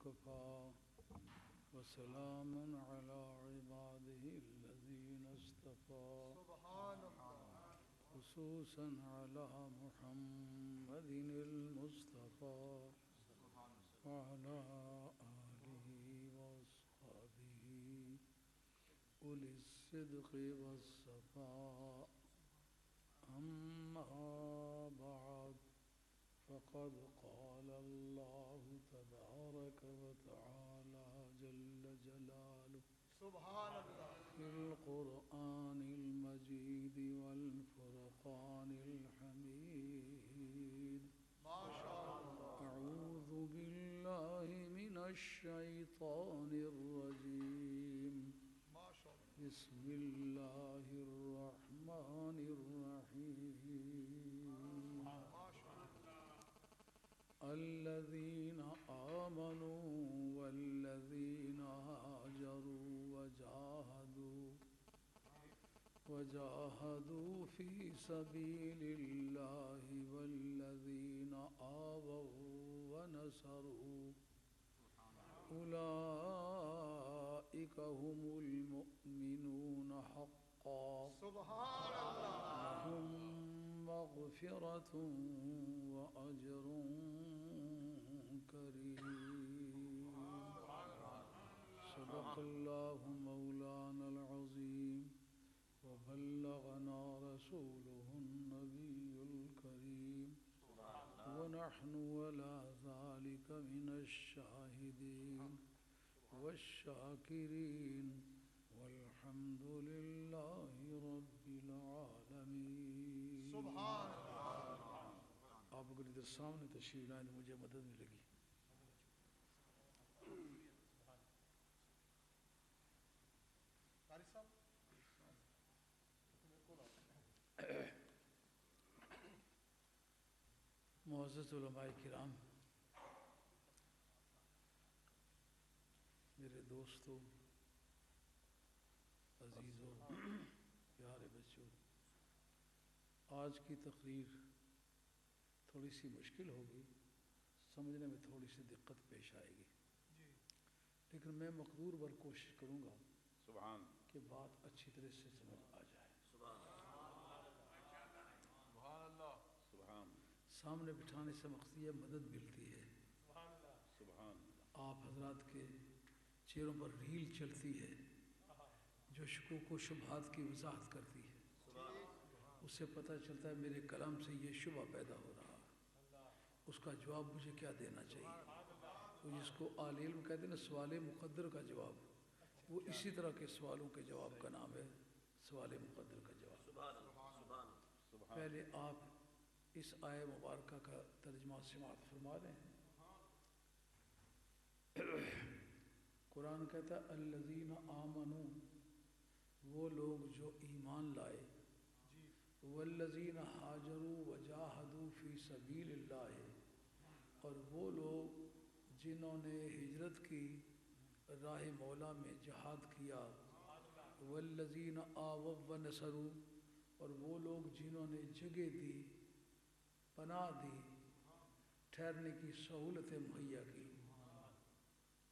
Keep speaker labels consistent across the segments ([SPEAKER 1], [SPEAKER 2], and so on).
[SPEAKER 1] وكفى وسلام على عباده الذين اصطفى
[SPEAKER 2] سبحان اللہ
[SPEAKER 1] خصوصا على محمد المصطفى وعلى آله وأصحابه أولي الصدق والصفاء أما بعد فقد قال الله تبارك وتعالى جل جلاله
[SPEAKER 2] سبحان اللہ
[SPEAKER 1] في القرآن المجيد والفرقان الحميد
[SPEAKER 2] ما شاء اللہ
[SPEAKER 1] أعوذ بالله من الشيطان الرجيم
[SPEAKER 2] ما شاء اللہ
[SPEAKER 1] بسم الله الرحمن الرحيم
[SPEAKER 2] ما شاء اللہ
[SPEAKER 1] الذين آمنوا والذين هاجروا وجاهدوا في سبيل الله والذين آووا ونصروا أولئك هم المؤمنون حقا
[SPEAKER 2] سبحان اللہ
[SPEAKER 1] لهم مغفرة وأجر كريم صدق الله مولانا العظيم وبلغنا رسوله النبي الكريم ونحن على ذلك من الشاهدين والشاكرين والحمد لله رب العالمين
[SPEAKER 2] سبحان اللہ
[SPEAKER 1] آپ اگر ادھر سامنے تشریف لائیں تو مجھے مدد ملے گی
[SPEAKER 2] قاری صاحب
[SPEAKER 1] معزز علماء کرام، میرے دوستوں، عزیزوں، پیارے بچوں، آج کی تقریر تھوڑی سی مشکل ہوگی، سمجھنے میں تھوڑی سی دقت پیش آئے گی،
[SPEAKER 2] جی
[SPEAKER 1] لیکن میں مقدور بر کوشش کروں گا
[SPEAKER 3] سبحان
[SPEAKER 1] کہ بات اچھی طرح سے سمجھ آ جائے۔
[SPEAKER 2] سبحان اللہ
[SPEAKER 3] سبحان
[SPEAKER 1] سامنے بٹھانے سے مقصد یہ مدد ملتی ہے،
[SPEAKER 2] سبحان اللہ
[SPEAKER 3] سبحان
[SPEAKER 1] آپ حضرات کے چہروں پر ریل چلتی ہے جو شکوک و شبہات کی وضاحت کرتی ہے، اس سے پتہ چلتا ہے میرے کلام سے یہ شبہ پیدا ہو رہا ہے، اس کا جواب مجھے کیا دینا چاہیے۔ وہ جس کو اہل علم کہتے ہیں نا سوال مقدر کا جواب، وہ اسی طرح کے سوالوں کے جواب کا نام ہے سوال مقدر کا جواب۔ پہلے آپ اس آیہ مبارکہ کا ترجمہ سماعت فرما رہے ہیں۔ قرآن کہتا ہے الذین آمنوا، وہ لوگ جو ایمان لائے، والذین ہاجروا وجاہدوا فی سبیل اللہ، اور وہ لوگ جنہوں نے ہجرت کی راہ مولا میں جہاد کیا، والذین آووا ونصروا، اور وہ لوگ جنہوں نے جگہ دی، پناہ دی، ٹھہرنے کی سہولتیں مہیا کی،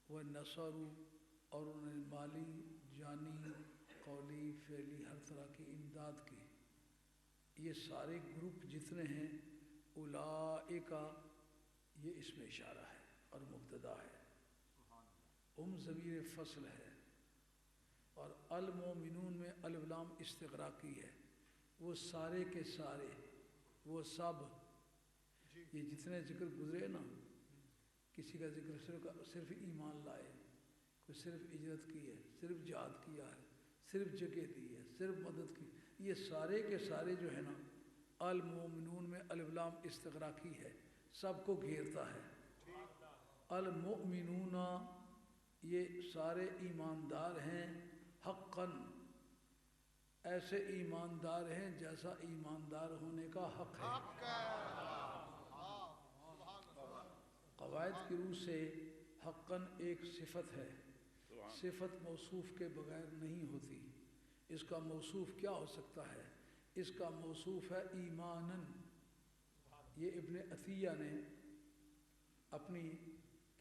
[SPEAKER 1] ونصروا، اور انہوں نے مالی، جانی، قولی، فعلی ہر طرح کی امداد کی، یہ سارے گروپ جتنے ہیں اولئک، یہ اس میں اشارہ ہے اور مبتدا ہے، ضمیر فصل ہے، اور المؤمنون میں الف لام استغراقی ہے، وہ سارے کے سارے، وہ سب، یہ جتنے ذکر گزرے نا، کسی کا ذکر صرف ایمان لائے، کوئی صرف ہجرت کی ہے، صرف جہاد کیا ہے، صرف جگہ دی ہے، صرف مدد کی، یہ سارے کے سارے جو ہے نا المؤمنون میں الف لام استغراقی ہے، سب کو گھیرتا ہے۔ المؤمنون، یہ سارے ایماندار ہیں، حقاً، ایسے ایماندار ہیں جیسا ایماندار ہونے کا حق ہے۔ قواعد کی روح سے حقاً ایک صفت ہے، صفت موصوف کے بغیر نہیں ہوتی، اس کا موصوف کیا ہو سکتا ہے؟ اس کا موصوف ہے ایماناً۔ یہ ابن عطیہ نے اپنی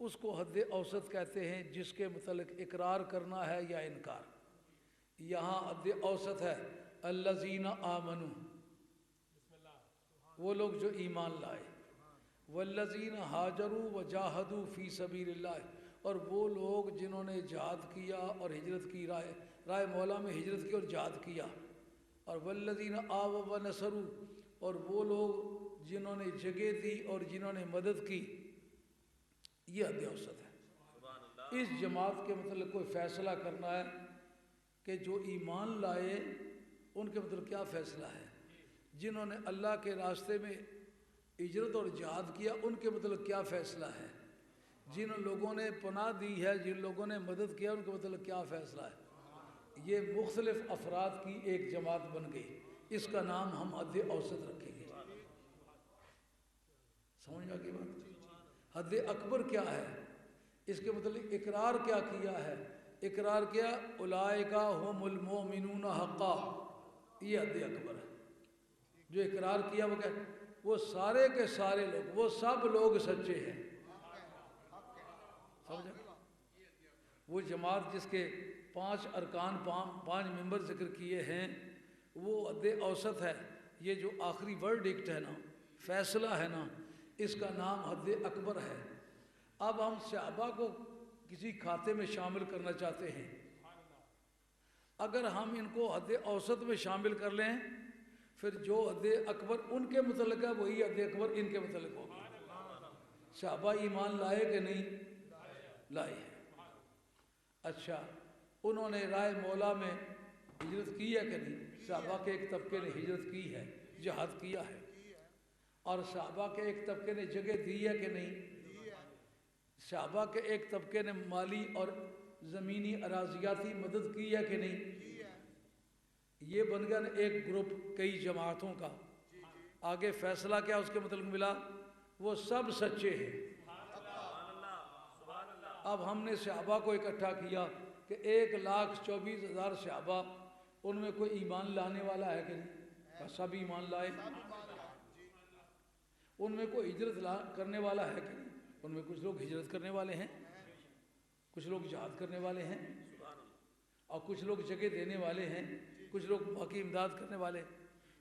[SPEAKER 1] اس کو حد اوسط کہتے ہیں جس کے متعلق اقرار کرنا ہے یا انکار. یہاں حد اوسط ہے الذین آمنوا، وہ لوگ جو ایمان لائے، والذین ہاجروا وجاہدوا فی سبیل اللہ، اور وہ لوگ جنہوں نے جہاد کیا اور ہجرت کی، راہ مولا میں ہجرت کی اور جہاد کیا، اور والذین آووا ونصروا، اور وہ لوگ جنہوں نے جگہ دی اور جنہوں نے مدد کی. یہ حد اوسط ہے. اس جماعت کے متعلق کوئی فیصلہ کرنا ہے کہ جو ایمان لائے ان کے متعلق کیا فیصلہ ہے، جنہوں نے اللہ کے راستے میں ہجرت اور جہاد کیا ان کے متعلق کیا فیصلہ ہے، جن لوگوں نے پناہ دی ہے، جن لوگوں نے مدد کیا ان کے متعلق کیا فیصلہ ہے. یہ مختلف افراد کی ایک جماعت بن گئی. اس کا نام ہم حد اوسط رکھیں گے. سمجھ میں آ گئی بات؟ حد اکبر کیا ہے، اس کے متعلق اقرار کیا کیا ہے. اقرار کیا اولئک هم المؤمنون حقا، یہ حد اکبر ہے. جو اقرار کیا وہ کیا، وہ سارے کے سارے لوگ، وہ سب لوگ سچے ہیں. سمجھا؟ وہ جماعت جس کے 5 ارکان 5 ممبر ذکر کیے ہیں وہ حد اوسط ہے. یہ جو آخری ورڈکٹ ہے نا، فیصلہ ہے نا، اس کا نام حد اکبر ہے. اب ہم صحابہ کو کسی کھاتے میں شامل کرنا چاہتے ہیں. اگر ہم ان کو حد اوسط میں شامل کر لیں پھر جو حد اکبر ان کے متعلق ہے وہی حد اکبر ان کے متعلق ہوگی. صحابہ ایمان لائے کہ نہیں لائے ہیں؟ اچھا انہوں نے راہ مولا میں ہجرت کی ہے کہ نہیں؟ صحابہ کے ایک طبقے نے ہجرت کی ہے، جہاد کیا ہے. اور صحابہ کے ایک طبقے نے جگہ دی ہے کہ نہیں؟ صحابہ کے ایک طبقے نے مالی اور زمینی اراضیاتی مدد کی ہے کہ نہیں؟ یہ بن گیا ایک گروپ کئی جماعتوں کا. آگے فیصلہ کیا اس کے متعلق ملا، وہ سب سچے ہیں. اب ہم نے صحابہ کو اکٹھا کیا کہ 1,24,000 صحابہ، ان میں کوئی ایمان لانے والا ہے کہ نہیں؟ سب ایمان لائے. ان میں کوئی ہجرت کرنے والا ہے کہ نہیں؟ ان میں کچھ لوگ ہجرت کرنے والے ہیں، کچھ لوگ جہاد کرنے والے ہیں، اور کچھ لوگ جگہ دینے والے ہیں، کچھ لوگ باقی امداد کرنے والے.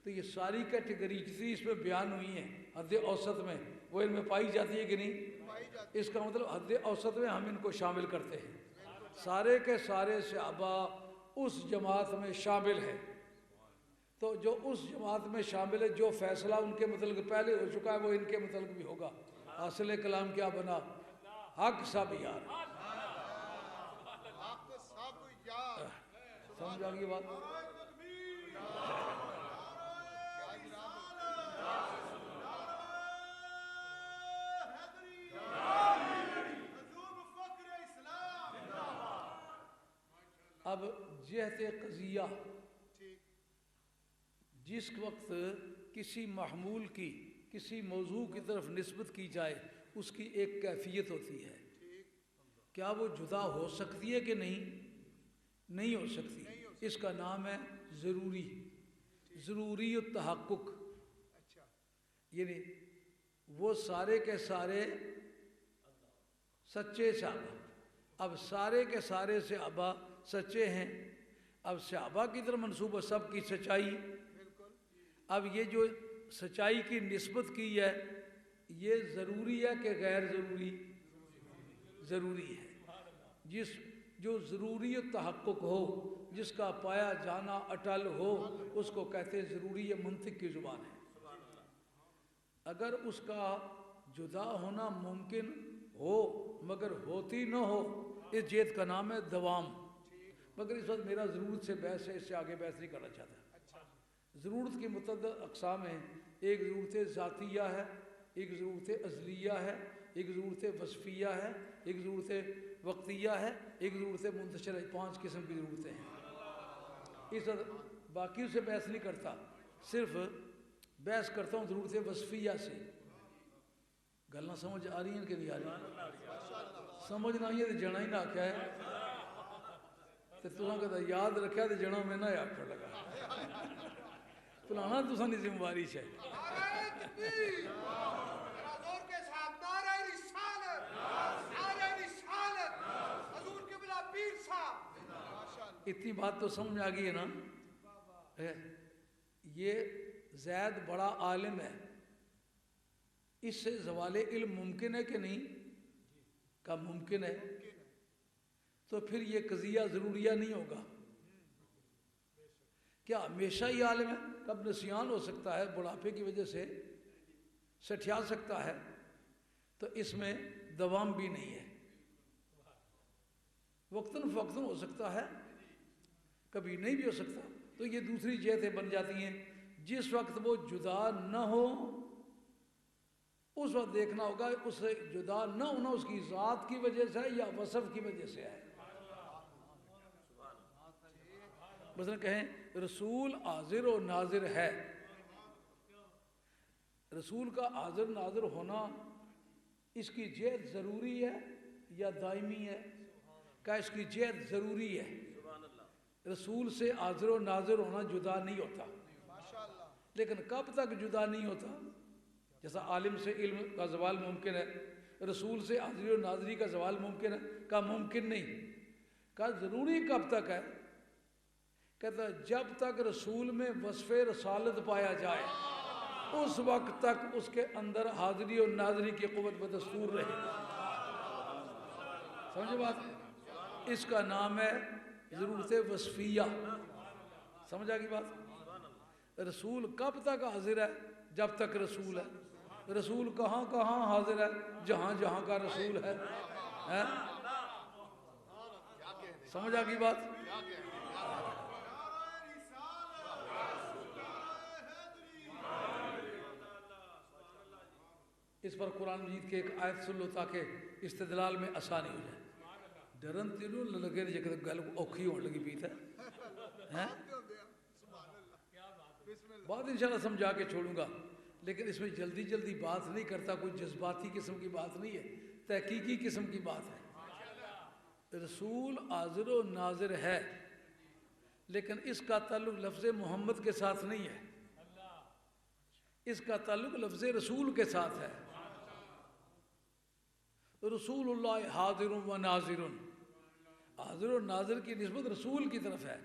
[SPEAKER 1] تو یہ ساری کیٹیگری جتنی اس میں بیان ہوئی ہیں حد اوسط میں وہ ان میں پائی جاتی ہے کہ نہیں؟ اس کا مطلب حد اوسط میں ہم ان کو شامل کرتے ہیں. سارے کے سارے صحابہ اس جماعت میں شامل ہیں. تو جو اس جماعت میں شامل ہے، جو فیصلہ ان کے متعلق پہلے ہو چکا ہے وہ ان کے متعلق بھی ہوگا. حاصل کلام کیا بنا؟ حق سب یار. سمجھ آ گئی بات؟ اب جہت قضیہ، جس وقت کسی محمول کی کسی موضوع کی طرف نسبت کی جائے اس کی ایک کیفیت ہوتی ہے. کیا وہ جدا ہو سکتی ہے کہ نہیں ہو سکتی؟ اس کا نام ہے ضروری التحقق. یعنی وہ سارے کے سارے سچے صحابہ، اب سارے کے سارے صحابہ سچے ہیں. اب صحابہ کی طرف منسوب سب کی سچائی. اب یہ جو سچائی کی نسبت کی ہے یہ ضروری ہے کہ غیر ضروری؟ ضروری ہے. جو ضروری تحقق ہو، جس کا پایا جانا اٹل ہو، اس کو کہتے ہیں ضروری. یہ منطق کی زبان ہے. اگر اس کا جدا ہونا ممکن ہو مگر ہوتی نہ ہو، اس جہت کا نام ہے دوام. مگر اس وقت میرا ضرورت سے بحث ہے، اس سے آگے بحث نہیں کرنا چاہتا. ضرورت کی متعدد اقسام ہیں. ایک ضرورت ذاتیہ ہے، ایک ضرورت ازلیہ ہے، ایک ضرورت وصفیہ ہے، ایک ضرورت وقتیہ ہے، ایک ضرورت منتشرہ. 5 قسم کی ضرورتیں ہیں. اس وقت باقی سے بحث نہیں کرتا، صرف بحث کرتا ہوں ضرورت وصفیہ سے. گلنا سمجھ آ رہی ہیں کہ نہیں آ رہی؟ سمجھ نہ آئی ہے تو جنا ہی نہ کیا ہے. تو کہتا یاد رکھا تو جنا میں نہ یاد کر لگا پلانا تو نہیں ذمہ داری ہے.
[SPEAKER 2] نعرہ تکبیر، ذرا زور کے ساتھ نعرہ رسالت، نعرہ
[SPEAKER 1] اتنی بات تو سمجھ میں آ گئی ہے نا؟ یہ زید بڑا عالم ہے، اس سے زوال علم ممکن ہے کہ نہیں؟ کا ممکن ہے، تو پھر یہ قضیہ ضروریہ نہیں ہوگا۔ کیا ہمیشہ ہی عالم ہے؟ کب نسیان ہو سکتا ہے، بڑھاپے کی وجہ سے سٹھیا سکتا ہے، تو اس میں دوام بھی نہیں ہے، وقتاً فوقتاً ہو سکتا ہے، کبھی نہیں بھی ہو سکتا۔ تو یہ دوسری جہتیں بن جاتی ہیں۔ جس وقت وہ جدا نہ ہو اس وقت دیکھنا ہوگا اس سے جدا نہ ہونا اس کی ذات کی وجہ سے ہے یا وصف کی وجہ سے ہے۔ مثلا کہیں رسول حاضر و ناظر ہے، رسول کا حاضر ناظر ہونا اس کی جہت ضروری ہے یا دائمی ہے؟ کہ اس کی جہت ضروری ہے۔ رسول سے حاضر و ناظر ہونا جدا نہیں ہوتا، لیکن کب تک جدا نہیں ہوتا؟ جیسا عالم سے علم کا زوال ممکن ہے، رسول سے حاضری و ناظری کا زوال ممکن ہے، کا ممکن نہیں، کا ضروری کب تک ہے؟ کہتا ہے جب تک رسول میں وصف رسالت پایا جائے اس وقت تک اس کے اندر حاضری و ناظری کی قوت بدستور رہے۔ سمجھے بات؟ اس کا نام ہے ضرورت وصفیہ۔ سمجھ آگئی بات؟ رسول کب تک حاضر ہے؟ جب تک رسول ہے۔ رسول کہاں کہاں حاضر ہے؟ جہاں جہاں کا رسول ہے۔ سمجھ آگئی بات؟ اس پر قرآن مجید کے ایک آیت سن لو تاکہ استدلال میں آسانی ہو جائے۔ ڈرن تینوں لگے جے گل اوکھی ہونے لگی پیتا ہے، بات انشاءاللہ سمجھا کے چھوڑوں گا، لیکن اس میں جلدی جلدی بات نہیں کرتا، کوئی جذباتی قسم کی بات نہیں ہے، تحقیقی قسم کی بات ہے۔ رسول حاضر و ناظر ہے، لیکن اس کا تعلق لفظ محمد کے ساتھ نہیں ہے، اس کا تعلق لفظ رسول کے ساتھ ہے۔ رسول اللہ حاضر و ناظر، حاضر و ناظر کی نسبت رسول کی طرف ہے۔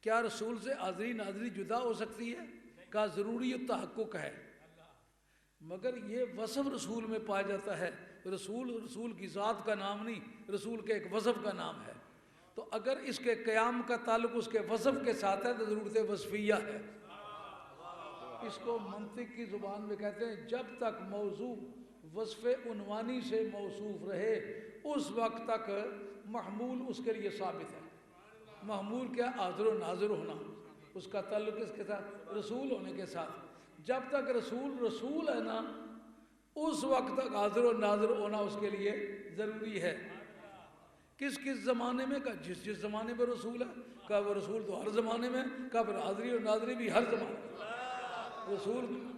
[SPEAKER 1] کیا رسول سے حاضری ناظری جدا ہو سکتی ہے؟ کا ضروری تحقق ہے، مگر یہ وصف رسول میں پایا جاتا ہے۔ رسول کی ذات کا نام نہیں، رسول کے ایک وصف کا نام ہے۔ تو اگر اس کے قیام کا تعلق اس کے وصف کے ساتھ ہے تو ضرورت وصفیہ ہے۔ اس کو منطق کی زبان میں کہتے ہیں جب تک موضوع وصف عنوانی سے موصوف رہے اس وقت تک محمول اس کے لیے ثابت ہے۔ محمول کیا؟ حاضر و ناظر ہونا، اس کا تعلق اس کے ساتھ رسول ہونے کے ساتھ۔ جب تک رسول ہے نا اس وقت تک حاضر و ناظر ہونا اس کے لیے ضروری ہے۔ کس کس زمانے میں؟ کا جس جس زمانے میں رسول ہے، کا وہ رسول تو ہر زمانے میں، کا پھر حاضری و ناظری بھی ہر زمانے میں۔ رسول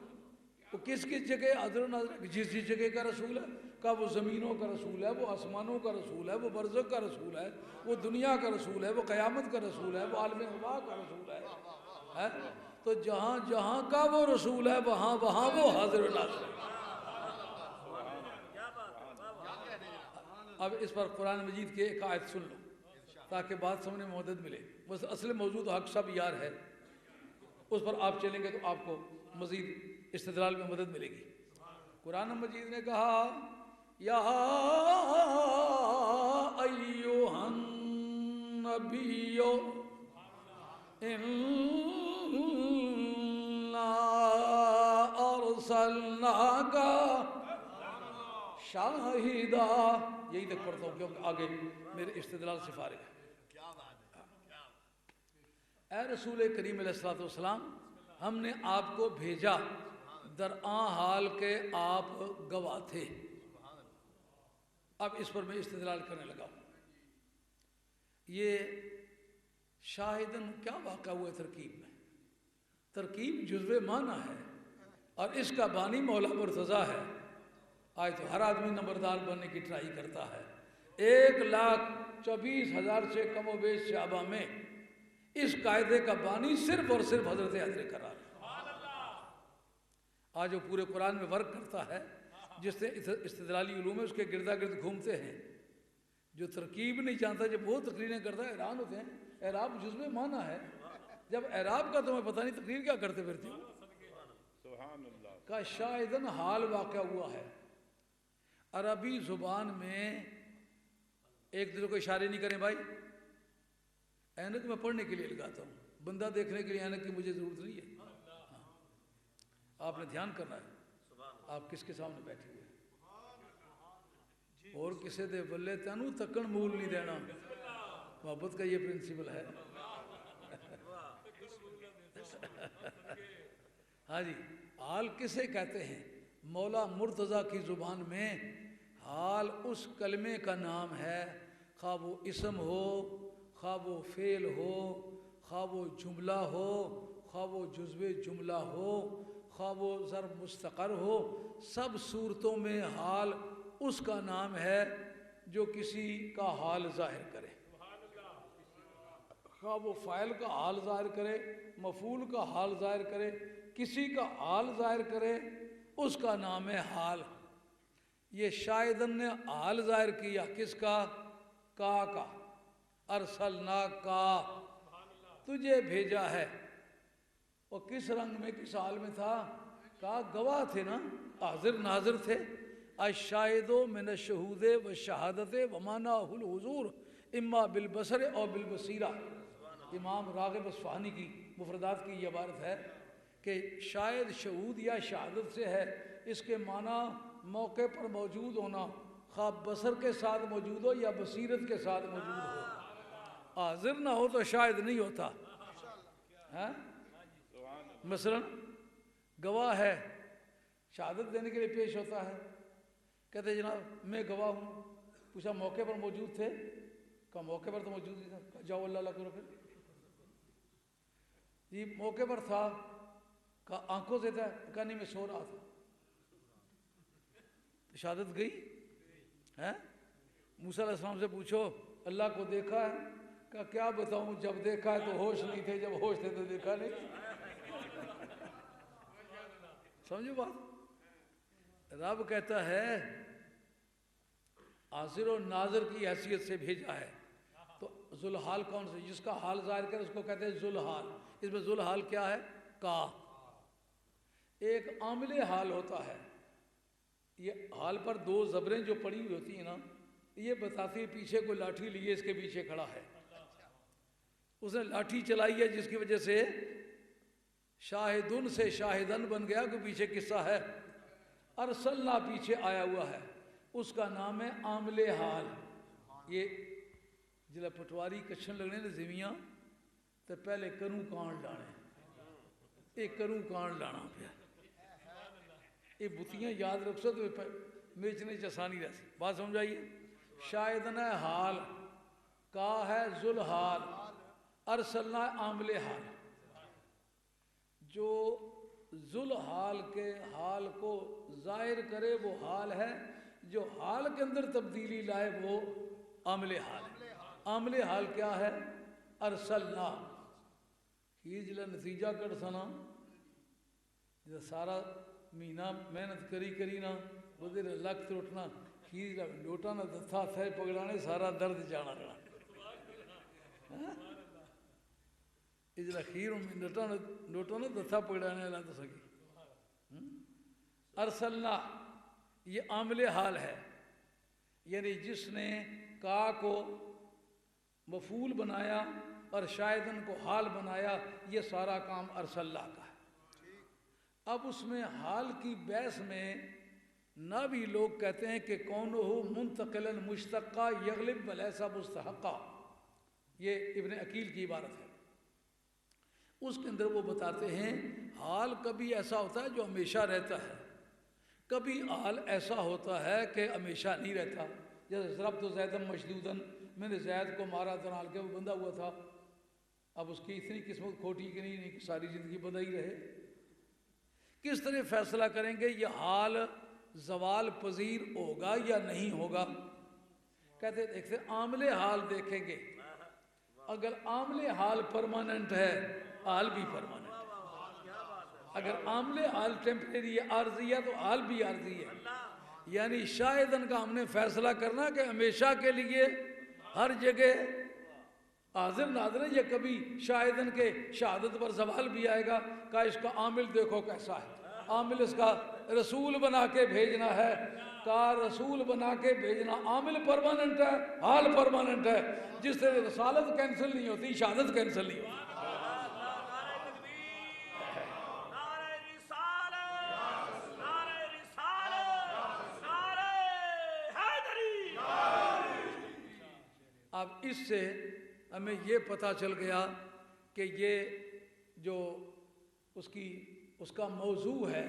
[SPEAKER 1] وہ کس کس جگہ حاضر و ناظر؟ جس جس جگہ کا رسول ہے، کا وہ زمینوں کا رسول ہے، وہ آسمانوں کا رسول ہے، وہ برزخ کا رسول ہے، وہ دنیا کا رسول ہے، وہ قیامت کا رسول ہے، وہ عالم ارواح کا رسول ہے۔ تو جہاں جہاں کا وہ رسول ہے وہاں وہاں وہ حاضر و ناظر ہے۔ اب اس پر قرآن مجید کے ایک آیت سن لو تاکہ بات سمجھنے میں مدد ملے۔ بس اصل موضوع تو حق سب یار ہے، اس پر آپ چلیں گے تو آپ کو مزید استدلال میں مدد ملے گی۔ قرآن مجید نے کہا یا ایھا النبی انا ارسلناک شاہدا، یہی تک پڑھتا ہوں کیونکہ آگے میرے استدلال سے فارغ ہے۔ اے رسول کریم علیہ الصلوۃ والسلام، ہم نے آپ کو بھیجا درآں حال کے آپ گواہ تھے۔ اب اس پر میں استدلال کرنے لگا ہوں۔ یہ شاہدن کیا واقع ہوا ہے ترکیب میں؟ ترکیب جزو معنی ہے اور اس کا بانی مولا مرتضیٰ ہے۔ آج تو ہر آدمی نمبردار بننے کی ٹرائی کرتا ہے۔ 1,24,000 سے کم و بیش صحابہ میں اس قاعدے کا بانی صرف اور صرف حضرت حضرت قرار ہے۔ آج وہ پورے قرآن میں ورک کرتا ہے، جس نے استدلالی علوم میں اس کے گردا گرد گھومتے ہیں۔ جو ترکیب نہیں جانتا، جب وہ تقریریں کرتا ہے حیران ہوتے ہیں اعراب جزو معنی ہے. جب اعراب کا تمہیں پتہ نہیں تقریر کیا کرتے پھرتے ہو.
[SPEAKER 3] سبحان اللہ.
[SPEAKER 1] کا شاہدن حال واقع ہوا ہے. عربی زبان میں ایک دوسرے کو اشارے نہیں کریں بھائی. اینک میں پڑھنے کے لیے لگاتا ہوں, بندہ دیکھنے کے لیے اینک کی مجھے ضرورت نہیں ہے. آپ نے دھیان کرنا ہے آپ کس کے سامنے بیٹھے ہوئے, اور کسے دے بلے تینوں تکن مول نہیں دینا. محبت کا یہ پرنسپل ہے. ہاں جی, حال کسے کہتے ہیں؟ مولا مرتضیٰ کی زبان میں حال اس کلمے کا نام ہے, خواہ وہ اسم ہو, خواہ وہ فعل ہو, خواہ وہ جملہ ہو, خواہ وہ جزو جملہ ہو, خواہ وہ ضرب مستقر ہو. سب صورتوں میں حال اس کا نام ہے جو کسی کا حال ظاہر کرے. خواہ وہ فاعل کا حال ظاہر کرے, مفعول کا حال ظاہر کرے, کسی کا حال ظاہر کرے, اس کا نام ہے حال. یہ شاہدن نے حال ظاہر کیا کس کا؟ کا. ارسلنا کا, تجھے بھیجا ہے. اور کس رنگ میں کس حال میں تھا؟ کا گواہ تھے نا, حاضر ناظر تھے. الشاہد من الشہود والشہادت ومعناہ الحضور اما بالبصر اور بالبصیرہ. امام راغب اصفہانی کی مفردات کی یہ عبارت ہے کہ شاید شہود یا شہادت سے ہے, اس کے معنی موقع پر موجود ہونا, خواہ بصر کے ساتھ موجود ہو یا بصیرت کے ساتھ موجود ہو. حاضر نہ ہو تو شاید نہیں ہوتا. مثلا گواہ ہے, شہادت دینے کے لیے پیش ہوتا ہے, کہتے جناب میں گواہ ہوں. پوچھا موقع پر موجود تھے؟ کہا موقع پر تو موجود نہیں تھا. جاؤ اللہ اللہ کرو. پھر جی موقع پر تھا. کہا آنکھوں سے تھا؟ کہا نہیں میں سو رہا تھا. شہادت گئی ہے. موسیٰ علیہ السلام سے پوچھو اللہ کو دیکھا ہے؟ کہا کیا بتاؤں, جب دیکھا ہے تو ہوش نہیں تھے, جب ہوش تھے تو دیکھا نہیں. سمجھو بات. رب کہتا ہے حاضر و ناظر کی حیثیت سے بھیجا ہے. تو ذوالحال کون سے؟ جس کا حال ظاہر کرے اس کو کہتے ہیں ذوالحال. اس میں ذوالحال کیا ہے؟ کا. ایک عامل حال ہوتا ہے. یہ حال پر دو زبریں جو پڑی ہوئی ہوتی ہیں نا, یہ بتاتی پیچھے کوئی لاٹھی لیے اس کے پیچھے کھڑا ہے. اس نے لاٹھی چلائی ہے جس کی وجہ سے شاہدن سے شاہدن بن گیا, کہ پیچھے قصہ ہے. ارسلنا پیچھے آیا ہوا ہے, اس کا نام ہے عامل حال. یہ جلا پٹواری کچھن لگنے نے زمیاں تو پہلے کروں کان لانے, ایک کروں کان لانا پیا. یہ بتیاں یاد رکھ سو تو میچنے چسانی رہتی. بات سمجھائیے. شاہدن ہے حال, کا ہے ذوالحال, ارسلنا عامل حال. جو ذوالحال کے حال کو ظاہر کرے وہ حال ہے, جو حال کے اندر تبدیلی لائے وہ عامل حال ہے. عامل حال کیا ہے؟ ارسلنا. یہ جلا نتیجہ کر سنا جلا سارا مہینہ محنت کری نا بدر لکھ اٹھنا کھیر لوٹا نہ دتھا تھے پگڑانے سارا درد جانا اجلا خیر لوٹا نہ دتھا پگڑانے اللہ تو سکی. ارسلنا یہ عامل حال ہے, یعنی جس نے کا کو مفعول بنایا اور شاہدن کو حال بنایا, یہ سارا کام ارسلنا کا ہے. اب اس میں حال کی بحث میں نہ بھی لوگ کہتے ہیں کہ کون ہو منتقلا مشتقہ یغلب ولیسا مستحقہ. یہ ابن عقیل کی عبارت ہے. اس کے اندر وہ بتاتے ہیں حال کبھی ایسا ہوتا ہے جو ہمیشہ رہتا ہے, کبھی حال ایسا ہوتا ہے کہ ہمیشہ نہیں رہتا. جیسے ضربت زیدن مشدودن, میں نے زید کو مارا دنال کے, وہ بندہ ہوا تھا. اب اس کی اتنی قسمت کھوٹی کہ نہیں کہ ساری زندگی بندہ ہی رہے. کس طرح فیصلہ کریں گے یہ حال زوال پذیر ہوگا یا نہیں ہوگا؟ کہتے دیکھتے عامل حال دیکھیں گے. اگر عامل حال پرماننٹ ہے حال بھی پرماننٹ ہے. اگر عامل حال ٹیمپریری عارضی ہے تو حال بھی عارضی ہے. یعنی شاہدن کا ہم نے فیصلہ کرنا کہ ہمیشہ کے لیے ہر جگہ حاضر ناظر ہے، یہ کبھی شاہدن کے شہادت پر زوال بھی آئے گا، کہا اس کا عامل دیکھو کیسا ہے، عامل اس کا رسول بنا کے بھیجنا ہے، کہا رسول بنا کے بھیجنا، عامل پرماننٹ ہے، حال پرماننٹ ہے، جس سے رسالت کینسل نہیں ہوتی، شہادت کینسل نہیں ہوتی۔ اب اس سے ہمیں یہ پتہ چل گیا کہ یہ جو اس کا موضوع ہے،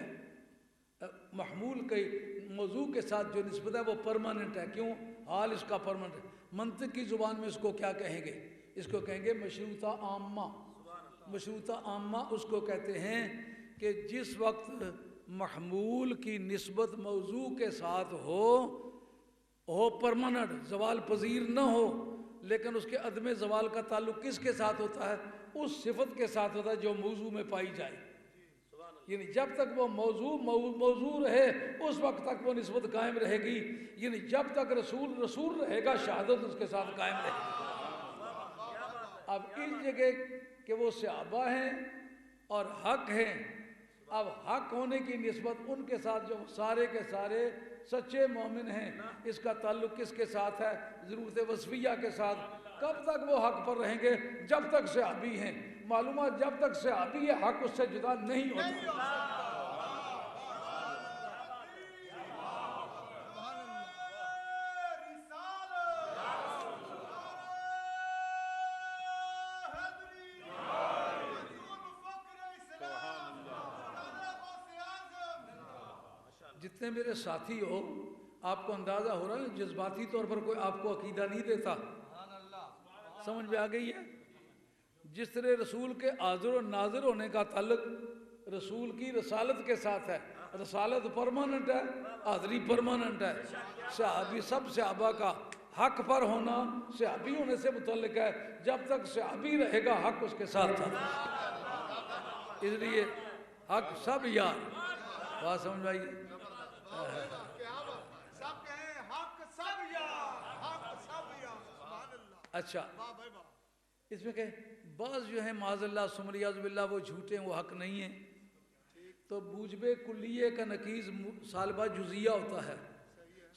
[SPEAKER 1] محمول کے موضوع کے ساتھ جو نسبت ہے وہ پرماننٹ ہے۔ کیوں؟ حال اس کا پرماننٹ ہے۔ منطق کی زبان میں اس کو کیا کہیں گے؟ اس کو کہیں گے مشروطہ عامہ۔ مشروطہ عامہ اس کو کہتے ہیں کہ جس وقت محمول کی نسبت موضوع کے ساتھ ہو پرماننٹ، زوال پذیر نہ ہو، لیکن اس کے عدم زوال کا تعلق کس کے ساتھ ہوتا ہے؟ اس صفت کے ساتھ ہوتا ہے جو موضوع میں پائی جائے۔ یعنی جب تک وہ موضوع رہے اس وقت تک وہ نسبت قائم رہے گی، یعنی جب تک رسول رہے گا شہادت اس کے ساتھ قائم رہے گی۔ اب اس جگہ کہ وہ صحابہ ہیں اور حق ہیں، اب حق ہونے کی نسبت ان کے ساتھ جو سارے کے سارے سچے مومن ہیں، اس کا تعلق کس کے ساتھ ہے؟ ضرورت وصفیہ کے ساتھ۔ کب تک وہ حق پر رہیں گے؟ جب تک صحابی ہیں۔ معلومات جب تک صحابی ہے حق اس سے جدا نہیں ہوتا۔ جتنے میرے ساتھی ہو، آپ کو اندازہ ہو رہا ہے جذباتی طور پر کوئی آپ کو عقیدہ نہیں دیتا، سمجھ میں آ گئی ہے؟ جس طرح رسول کے حاضر و ناظر ہونے کا تعلق رسول کی رسالت کے ساتھ ہے، رسالت پرماننٹ ہے، حاضری پرماننٹ ہے۔ صحابی، سب صحابہ کا حق پر ہونا صحابی ہونے سے متعلق ہے، جب تک صحابی رہے گا حق اس کے ساتھ تھا۔ اس لیے حق سب یار، بات سمجھ آئی؟ اچھا، اس میں کہ بعض جو ہیں معاذ اللہ ثم علیاذ باللہ وہ جھوٹے ہیں، وہ حق نہیں ہیں، تو موجب کلیے کا نقیض سالبہ جزیہ ہوتا ہے۔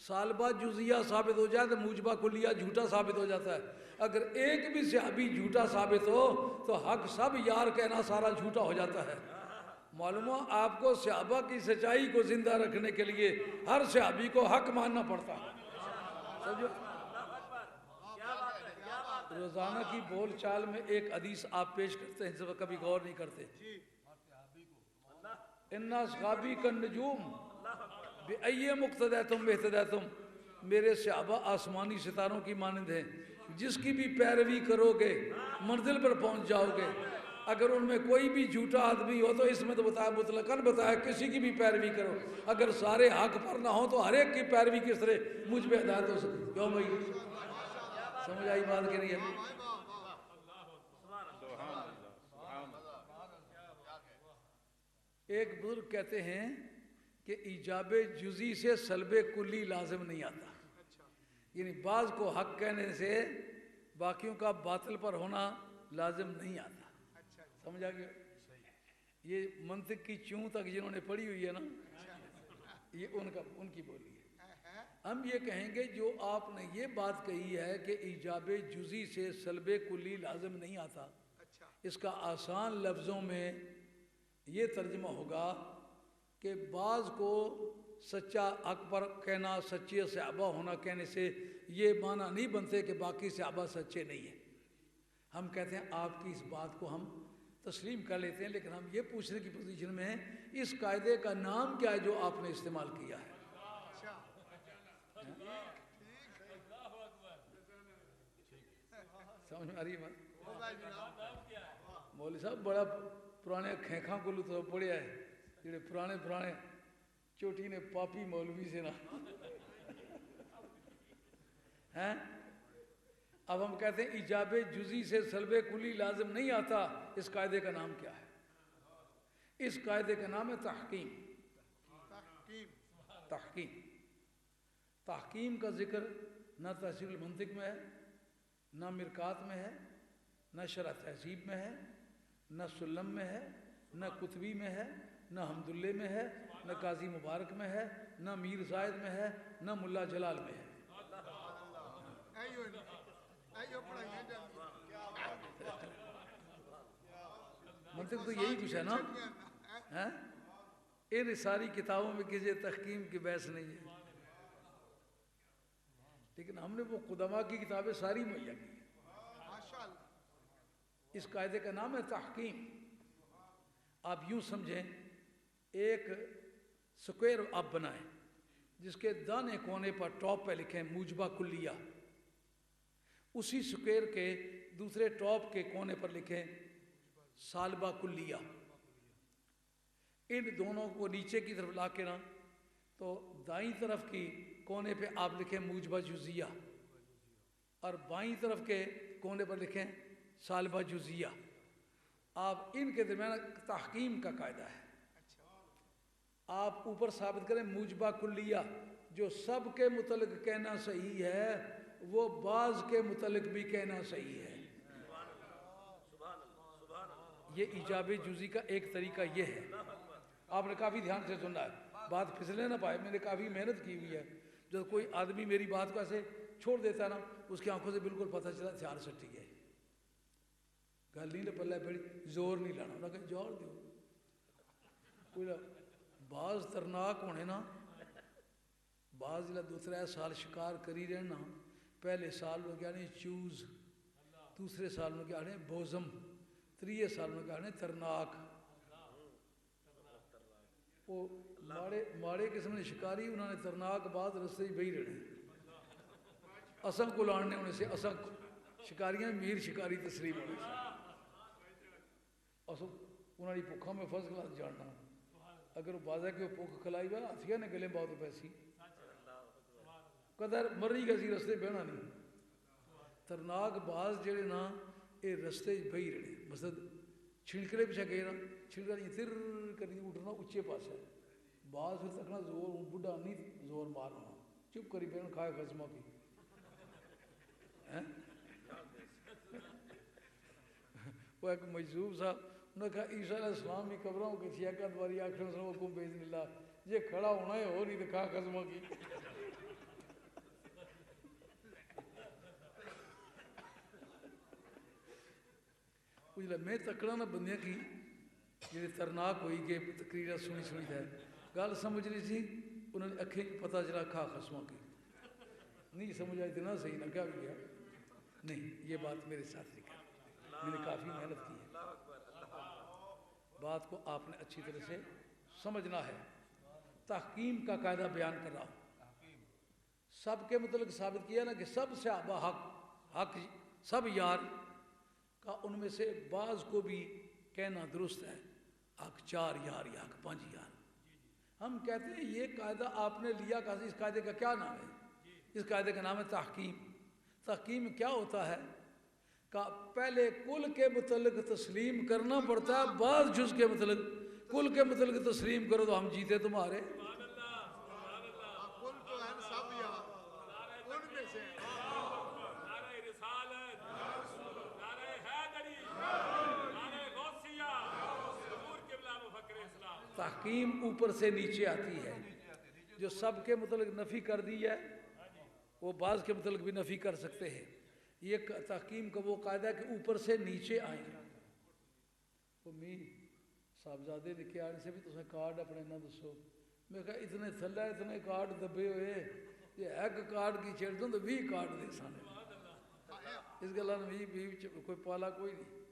[SPEAKER 1] سالبہ جزیہ ثابت ہو جائے تو موجبہ کلیہ جھوٹا ثابت ہو جاتا ہے۔ اگر ایک بھی صحابی جھوٹا ثابت ہو تو حق سب یار کہنا سارا جھوٹا ہو جاتا ہے۔ معلوم ہو آپ کو صحابہ کی سچائی کو زندہ رکھنے کے لیے ہر صحابی کو حق ماننا پڑتا ہے۔ سمجھو، روزانہ کی بول چال میں ایک حدیث آپ پیش کرتے ہیں جس پر کبھی غور نہیں کرتے۔ اِنَّ اصحابی کالنجوم بِأَيِّ مُقْتَدَیتُم اہتدیتم، میرے صحابہ آسمانی ستاروں کی مانند ہیں، جس کی بھی پیروی کرو گے منزل پر پہنچ جاؤ گے۔ اگر ان میں کوئی بھی جھوٹا آدمی ہو تو اس میں تو بتایا مطلقاً بتایا کسی کی بھی پیروی کرو، اگر سارے حق پر نہ ہو تو ہر ایک کی پیروی کس طرح مجھ پہ ہدایت ہو سکتی؟ کیوں بھائی؟ سمجھ آئی بات کہ نہیں ہے؟ ایک بزرگ کہتے ہیں کہ ایجاب جزی سے سلب کلی لازم نہیں آتا، یعنی بعض کو حق کہنے سے باقیوں کا باطل پر ہونا لازم نہیں آتا۔ سمجھا گیا؟ یہ منطق کی چوں تک جنہوں نے پڑھی ہوئی ہے نا، یہ ان کی بولی ہے۔ ہم یہ کہیں گے جو آپ نے یہ بات کہی ہے کہ ایجاب جزی سے سلب کلی لازم نہیں آتا، اس کا آسان لفظوں میں یہ ترجمہ ہوگا کہ بعض کو سچا حق پر کہنا، سچے صحابہ ہونا کہنے سے یہ معنی نہیں بنتے کہ باقی صحابہ سچے نہیں ہیں۔ ہم کہتے ہیں آپ کی اس بات کو ہم تسلیم کر لیتے ہیں، لیکن ہم یہ پوچھنے کی پوزیشن میں ہیں اس قاعدے کا نام کیا ہے جو آپ نے استعمال کیا ہے؟ سمجھ میں آ رہی ہے بات؟ مولوی صاحب بڑا پرانے کھینکھاں کو لطف پڑیا ہے، جڑے پرانے چوٹی نے پاپی مولوی سے نا ہیں۔ اب ہم کہتے ہیں ایجاب جزی سے سلب کلی لازم نہیں آتا، اس قاعدے کا نام کیا ہے؟ اس قاعدے کا نام ہے تحکیم۔ تحکیم کا ذکر نہ تحصیل المنطق میں ہے، نہ مرکات میں ہے، نہ شرح تہذیب میں ہے، نہ سلم میں ہے، نہ کتبی میں ہے، نہ حمداللہ میں ہے، نہ قاضی مبارک میں ہے، نہ میر زائد میں ہے، نہ ملا جلال میں ہے۔ منطق تو یہی کچھ ہے نا، ان ساری کتابوں میں کسی تحکیم کی بحث نہیں ہے، لیکن ہم نے وہ قدماء کی کتابیں ساری مہیا کی ہیں۔ اس قاعدے کا نام ہے تحکیم۔ آپ یوں سمجھیں، ایک سکوئر آپ بنائیں جس کے دانے کونے پر ٹاپ پہ لکھیں موجبہ کلیہ، اسی سکوئر کے دوسرے ٹاپ کے کونے پر لکھیں سالبہ کلیہ۔ ان دونوں کو نیچے کی طرف لا کے نا تو دائیں طرف کی کونے پہ آپ لکھیں موجبہ جزیہ، اور بائیں طرف کے کونے پر لکھیں سالبہ جزیہ۔ آپ ان کے درمیان تحکیم کا قاعدہ ہے۔ آپ اوپر ثابت کریں موجبہ کلیہ، جو سب کے متعلق کہنا صحیح ہے وہ بعض کے متعلق بھی کہنا صحیح ہے۔ یہ ایجاب جزی کا ایک طریقہ یہ ہے۔ آپ نے کافی دھیان سے سننا ہے، بات پھسلے نہ پائے، میں نے کافی محنت کی ہوئی ہے۔ جب کوئی آدمی میری بات کو ایسے چھوڑ دیتا ہے نا، اس کی آنکھوں سے بالکل پتہ چلا ہتھیار سٹی ہے، گل نہیں پلے پڑی، زور نہیں لانا، انہوں نے کہا جوڑ دیو کوئی بعض ترناک ہونے نا، بعض دوسرے سال شکار کری رہنا، پہلے سال میں کیا نہیں چوز، دوسرے سال میں کیا نہیں بوزم، تریے سال میں کیا نہیں ترناک۔ وہ ماڑے قسم نے شکاری، انہوں نے ترناک بعد رستے ہی بہی رہنے، اساں کو لاننے ہونے سے اساں شکاریاں میر شکاری تسلیم ہونے سے، انہوں نے پکھا میں فرض کلاس جاننا، اگر بازا کے پکھ کھلائی با ہاتھیاں نے گلے بہت پیسی قدر مری گسی رستے بہنا نہیں۔ ترناک باز جڑے نا اے رستے بہی رہنے، مثلا چھنکلے پیچھا گئے نا، چھنکلے نہیں تر کری اٹھنا اچھے پاس ہے، باز پھر تکنا زور بڑھا نہیں زور مارنا، چپ کری بہن کھائے خزمہ کی۔ وہ ایک مجذوب صاحب انہوں نے کہا عیسیٰ علیہ السلام کی قبروں کے سیاکہ دواری آکھن سنو حکم بیزن اللہ، یہ کھڑا ہونا ہے ہو نہیں دکھا خزمہ کی۔ میں تکڑا نہ بندیاں کی جنہیں ترناک ہوئی کہ تقریرہ سنی ہے، گل سمجھ رہی تھی، انہوں نے اکھیں پتہ چلا کھا خسموں کی، نہیں سمجھ آئی اتنا صحیح نہ کیا گیا، نہیں یہ بات میرے ساتھ نہیں کر، میں نے کافی محنت کی ہے، بات کو آپ نے اچھی طرح سے سمجھنا ہے۔ تحکیم کا قاعدہ بیان کر رہا ہوں، سب کے متعلق ثابت کیا نا کہ سب سے حق سب یار کا، ان میں سے بعض کو بھی کہنا درست ہے، حق 4 یار یا حق 5 یار۔ ہم کہتے ہیں یہ قاعدہ آپ نے لیا، کہا اس قاعدے کا کیا نام ہے؟ اس قاعدے کا نام ہے تحکیم۔ تحکیم کیا ہوتا ہے کہ پہلے کل کے متعلق تسلیم کرنا پڑتا ہے، بعض جز کے متعلق، کل کے متعلق تسلیم کرو تو ہم جیتے تمہارے۔ تحکیم اوپر سے نیچے آتی ہے، جو سب کے متعلق نفی کر دی ہے وہ بعض کے متعلق بھی نفی کر سکتے ہیں۔ یہ تحکیم کا وہ قاعدہ ہے کہ اوپر سے نیچے آئیں۔ وہ میر صاحبزادے لکھے آنے سے بھی تو کارڈ اپنے نہ دسو، میں کہا اتنے تھلا اتنے کارڈ دبے ہوئے، یہ ایک کارڈ کی چھیڑ دوں تو 20 کارڈ دے سانے، اس گلہ نے بھی کوئی پالا کوئی نہیں۔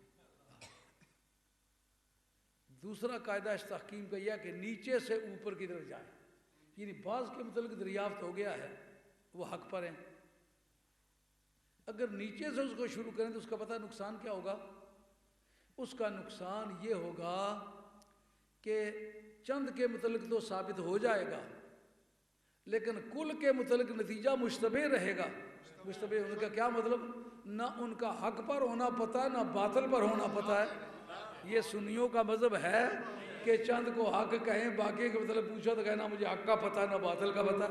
[SPEAKER 1] دوسرا قاعدہ اس تحکیم کا یہ کہ نیچے سے اوپر کی طرف جائیں، یعنی بعض کے متعلق دریافت ہو گیا ہے وہ حق پر ہیں، اگر نیچے سے اس کو شروع کریں تو اس کا پتہ نقصان کیا ہوگا؟ اس کا نقصان یہ ہوگا کہ چند کے متعلق تو ثابت ہو جائے گا لیکن کل کے متعلق نتیجہ مشتبہ رہے گا۔ مشتبہ ہونے کا کیا مطلب؟ نہ ان کا حق پر ہونا پتہ ہے نہ باطل پر ہونا پتہ ہے۔ یہ سنیوں کا مذہب ہے کہ چند کو حق کہیں، باقی کے مطلب پوچھا تو کہنا مجھے حق کا پتہ نہ باطل کا پتہ۔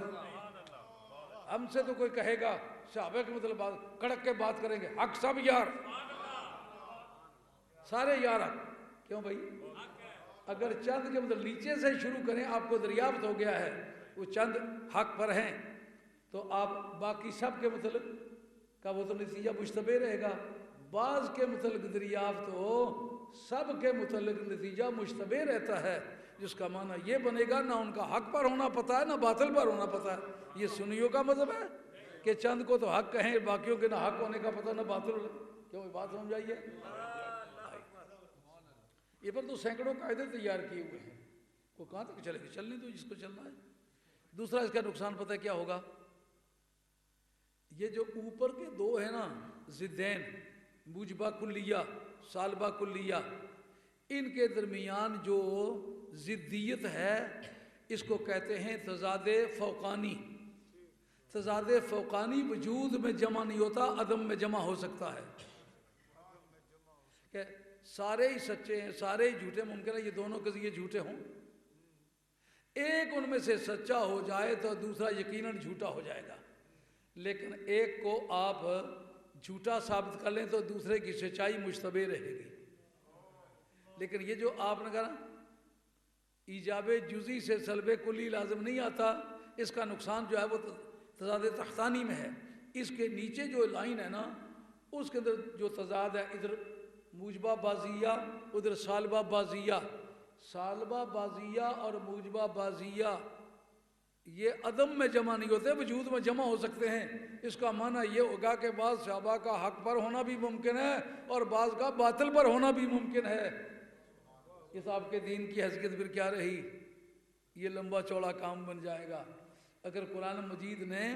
[SPEAKER 1] ہم سے تو کوئی کہے گا صحابہ کے مطلب کڑک کے بات کریں گے، حق سب یار، سارے یار حق. کیوں بھائی؟ اگر چند کے مطلب نیچے سے شروع کریں آپ کو دریافت ہو گیا ہے وہ چند حق پر ہیں تو آپ باقی سب کے متعلق کا وہ تو نتیجہ مشتبہ رہے گا. بعض کے متعلق دریافت ہو سب کے متعلق نتیجہ مشتبہ رہتا ہے جس کا معنی یہ بنے گا نہ ان کا حق پر ہونا پتہ ہے نہ باطل پر ہونا پتہ ہے. یہ سنیوں کا مذہب ہے کہ چند کو تو حق کہیں باقیوں کے نہ حق ہونے کا پتہ نہ باطل ہونے. کیوں یہ بات سمجھ آئیے؟ یہ پر تو سینکڑوں قاعدے تیار کیے ہوئے ہیں. وہ کہاں تک چلے گی؟ چلنے دو جس کو چلنا ہے. دوسرا اس کا نقصان پتہ ہے کیا ہوگا؟ یہ جو اوپر کے دو ہیں نا ضدین موجبہ کلیہ سالبہ کلیہ ان کے درمیان جو ضدیت ہے اس کو کہتے ہیں تضاد فوقانی. تضاد فوقانی وجود میں جمع نہیں ہوتا عدم میں جمع ہو سکتا ہے کہ سارے ہی سچے ہیں سارے ہی جھوٹے. ممکن ہے یہ دونوں قضیے جھوٹے ہوں ایک ان میں سے سچا ہو جائے تو دوسرا یقیناً جھوٹا ہو جائے گا لیکن ایک کو آپ جھوٹا ثابت کر لیں تو دوسرے کی سچائی مشتبہ رہے گی. لیکن یہ جو آپ نے کہا ایجاب جزئی سے سلب کلی لازم نہیں آتا اس کا نقصان جو ہے وہ تضاد تحتانی میں ہے. اس کے نیچے جو لائن ہے نا اس کے اندر جو تضاد ہے ادھر موجبہ بازیہ ادھر سالبہ بازیہ. سالبہ بازیہ اور موجبہ بازیہ یہ عدم میں جمع نہیں ہوتے وجود میں جمع ہو سکتے ہیں. اس کا معنی یہ ہوگا کہ بعض صحابہ کا حق پر ہونا بھی ممکن ہے اور بعض کا باطل پر ہونا بھی ممکن ہے. اس آپ کے دین کی حیثیت پھر کیا رہی؟ یہ لمبا چوڑا کام بن جائے گا. اگر قرآن مجید نے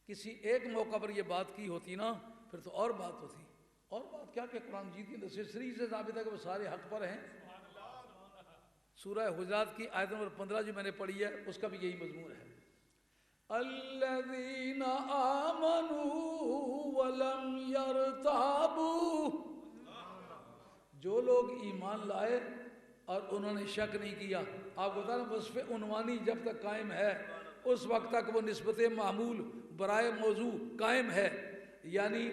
[SPEAKER 1] کسی ایک موقع پر یہ بات کی ہوتی نا پھر تو اور بات ہوتی. اور بات کیا کہ قرآن مجید کی نصیری سے ثابت ہے کہ وہ سارے حق پر ہیں. سورہ حجرات کی آیت نمبر 15 جو میں نے پڑھی ہے اس کا بھی یہی مضمون ہے. الذین آمنوا ولم یرتابوا جو لوگ ایمان لائے اور انہوں نے شک نہیں کیا. آپ کو بتا رہا وصف عنوانی جب تک قائم ہے اس وقت تک وہ نسبت معمول برائے موضوع قائم ہے یعنی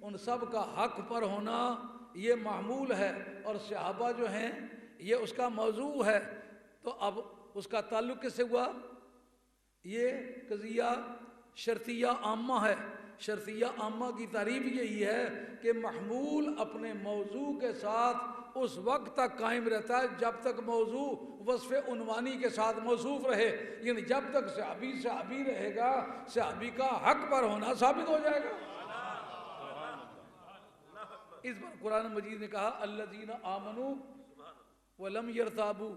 [SPEAKER 1] ان سب کا حق پر ہونا یہ معمول ہے اور صحابہ جو ہیں یہ اس کا موضوع ہے. تو اب اس کا تعلق کس سے ہوا؟ یہ قضیہ شرطیہ عامہ ہے. شرطیہ عامہ کی تعریف یہی ہے کہ محمول اپنے موضوع کے ساتھ اس وقت تک قائم رہتا ہے جب تک موضوع وصف عنوانی کے ساتھ موصوف رہے. یعنی جب تک صحابی رہے گا صحابی کا حق پر ہونا ثابت ہو جائے گا. اس پر قرآن مجید نے کہا الذین آمنوا ولم یرتابوا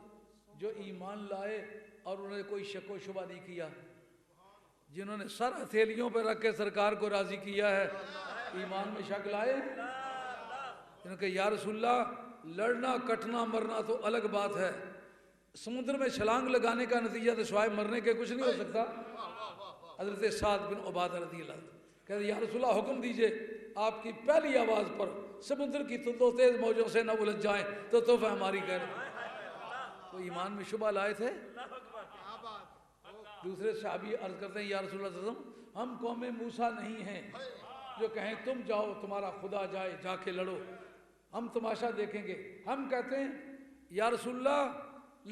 [SPEAKER 1] جو ایمان لائے اور انہوں نے کوئی شک و شبہ نہیں کیا جنہوں نے سر ہتھیلیوں پہ رکھ کے سرکار کو راضی کیا ہے. ایمان میں شک لائے انہوں نے کہا یا رسول اللہ لڑنا کٹنا مرنا تو الگ بات ہے سمندر میں چھلانگ لگانے کا نتیجہ تو سوائے مرنے کے کچھ نہیں ہو سکتا. حضرت سعد بن عبادہ رضی اللہ کہتے یا رسول اللہ حکم دیجئے آپ کی پہلی آواز پر سمندر کی دو تیز موجوں سے نہ الجھ جائیں تو تحفہ ہماری کہہ رہے. تو ایمان میں شبہ لائے تھے. دوسرے صحابی عرض کرتے ہیں یا رسول اللہ صلی اللہ علیہ وسلم ہم قوم موسیٰ نہیں ہیں جو کہیں تم جاؤ تمہارا خدا جائے جا کے لڑو ہم تماشا دیکھیں گے. ہم کہتے ہیں یا رسول اللہ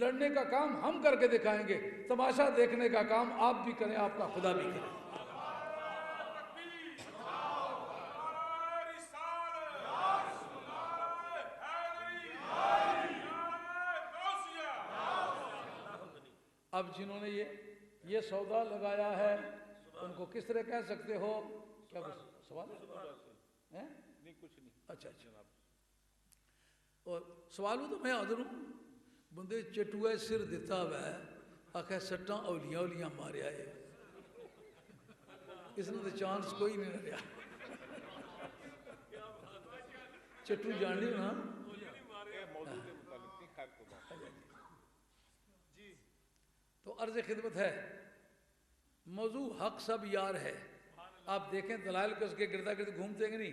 [SPEAKER 1] لڑنے کا کام ہم کر کے دکھائیں گے تماشا دیکھنے کا کام آپ بھی کریں آپ کا خدا بھی کرے. اب جنہوں نے یہ سودا لگایا ہے ان کو کس طرح کہہ سکتے ہو؟ کیا سوال ہے؟
[SPEAKER 3] نہیں کچھ نہیں.
[SPEAKER 1] اچھا اور سوال ہو تو میں حاضر ہوں. بندے چٹوئے سر دیتا ہوا ہے آخر سٹاں اولیاں ماریا ہے اس نے تو چانس کوئی نہیں رہا. چٹو جان لی نا تو عرض خدمت ہے موضوع حق سب یار ہے. آپ دیکھیں دلائل کے اس کے گردا گرد گھومتے ہیں کہ نہیں؟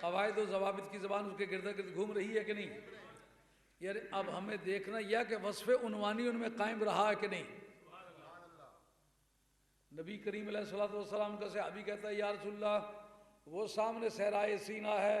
[SPEAKER 1] قواعد و ضوابط کی زبان اس کے گردا گرد گھوم رہی ہے کہ نہیں؟ یار اب ہمیں دیکھنا یہ کہ وصف عنوانی ان میں قائم رہا ہے کہ نہیں. نبی کریم علیہ الصلوۃ والسلام کا صحابی کہتا ہے یا رسول اللہ وہ سامنے صحرائے سینا ہے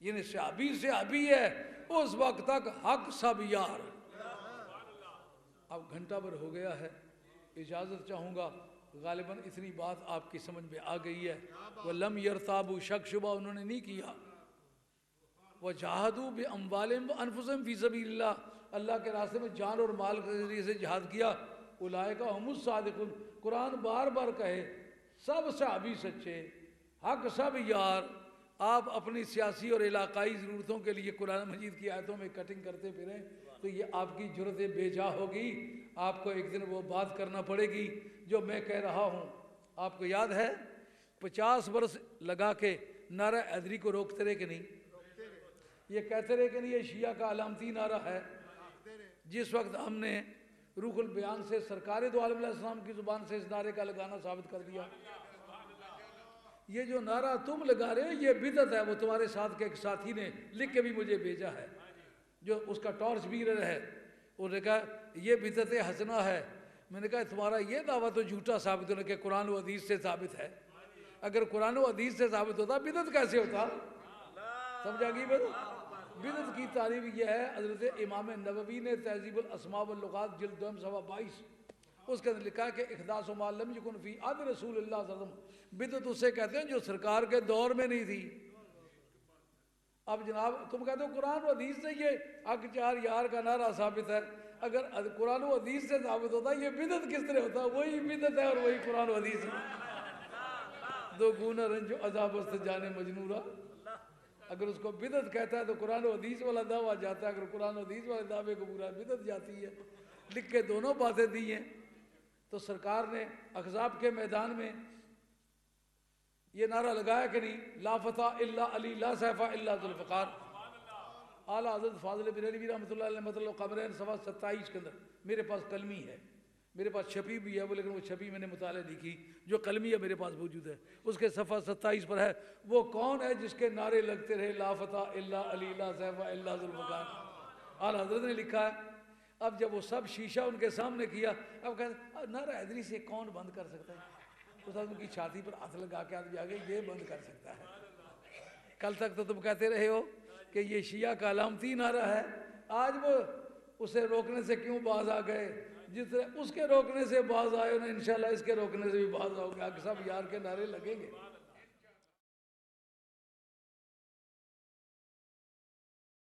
[SPEAKER 1] یعنی صحابی ہے اس وقت تک حق سب یار. اب گھنٹہ بھر ہو گیا ہے، اجازت چاہوں گا، غالباً اتنی بات آپ کی سمجھ میں آ گئی ہے. وَلَمْ يَرْتَابُوا شک شبہ انہوں نے نہیں کیا. وَجَاهَدُوا بِأَمْوَالِهِمْ وَأَنفُسِهِمْ فِي سَبِيلِ اللَّهِ، اللہ کے راستے میں جان اور مال کے ذریعے سے جہاد کیا. اولئک هم الصادقون. قرآن بار بار کہے سب صحابی سچے، حق سب یار. آپ اپنی سیاسی اور علاقائی ضرورتوں کے لیے قرآن مجید کی آیتوں میں کٹنگ کرتے پھریں تو یہ آپ کی جرت بے جا ہوگی. آپ کو ایک دن وہ بات کرنا پڑے گی جو میں کہہ رہا ہوں. آپ کو یاد ہے 50 برس لگا کے نعرہ حیدری کو روکتے رہے کہ نہیں؟ یہ کہتے رہے کہ نہیں یہ شیعہ کا علامتی نعرہ ہے. جس وقت ہم نے روح البیان سے سرکار دو عالم علیہ السلام کی زبان سے اس نعرے کا لگانا ثابت کر دیا. یہ جو نعرہ تم لگا رہے ہو یہ بدعت ہے. وہ تمہارے ساتھ کے ایک ساتھی نے لکھ کے بھی مجھے بھیجا ہے جو اس کا ٹارچ بیرر ہے. انہوں نے کہا یہ بدعت حسنہ ہے. میں نے کہا تمہارا یہ دعویٰ تو جھوٹا ثابت ہونے کہ قرآن و حدیث سے ثابت ہے. اگر قرآن و حدیث سے ثابت ہوتا بدعت کیسے ہوتا؟ سمجھا گی بدعت کی تعریف یہ ہے. حضرت امام نووی نے تہذیب الاسماء واللغات جلد 2 صفحہ 22 اس کے اندر لکھا ہے کہ احداث ما لم یکن فی عہد رسول اللہ صلی اللہ علیہ وسلم. بدعت اسے کہتے ہیں جو سرکار کے دور میں نہیں تھی. اب جناب تم کہتے ہو قرآن و حدیث سے یہ حق چار یار کا نعرہ ثابت ہے. اگر قرآن و حدیث سے ثابت ہوتا یہ بدعت کس طرح ہوتا؟ وہی بدعت ہے اور وہی قرآن و حدیث ہے. دو گونا رنج و عذاب است جانے مجنورا. اگر اس کو بدعت کہتا ہے تو قرآن و حدیث والا دعویٰ جاتا ہے. اگر قرآن و حدیث والے دعوے کو پورا بدعت جاتی ہے. لکھ کے دونوں باتیں دی ہیں. تو سرکار نے احزاب کے میدان میں یہ نعرہ لگایا کہ نہیں؟ لا فتح الا علی لا سیف الا ذوالفقار. اعلیٰ حضرت فاضل بریلوی رحمۃ اللہ علیہ مطلب قبرین صفحہ 27 کے اندر میرے پاس قلمی ہے، میرے پاس چھپی بھی ہے وہ، لیکن وہ چھپی میں نے مطالعہ نہیں کی. جو قلمی ہے میرے پاس موجود ہے اس کے صفحہ 27 پر ہے وہ کون ہے جس کے نعرے لگتے رہے لا فتح الا علی لا سیف الا ذوالفقار. اعلیٰ حضرت نے لکھا ہے. اب جب وہ سب شیشہ ان کے سامنے کیا اب کہتے نعرہ حیدری سے کون بند کر سکتا ہے؟ اس آدمی کی چھاتی پر ہاتھ لگا کے آدمی آگے یہ بند کر سکتا ہے. کل تک تو تم کہتے رہے ہو کہ یہ شیعہ کا علامتی نعرہ ہے. آج وہ اسے روکنے سے کیوں باز آ گئے؟ جس طرح اس کے روکنے سے باز آئے انہیں انشاءاللہ اس کے روکنے سے بھی باز آؤ گے. سب یار کے نعرے لگیں گے.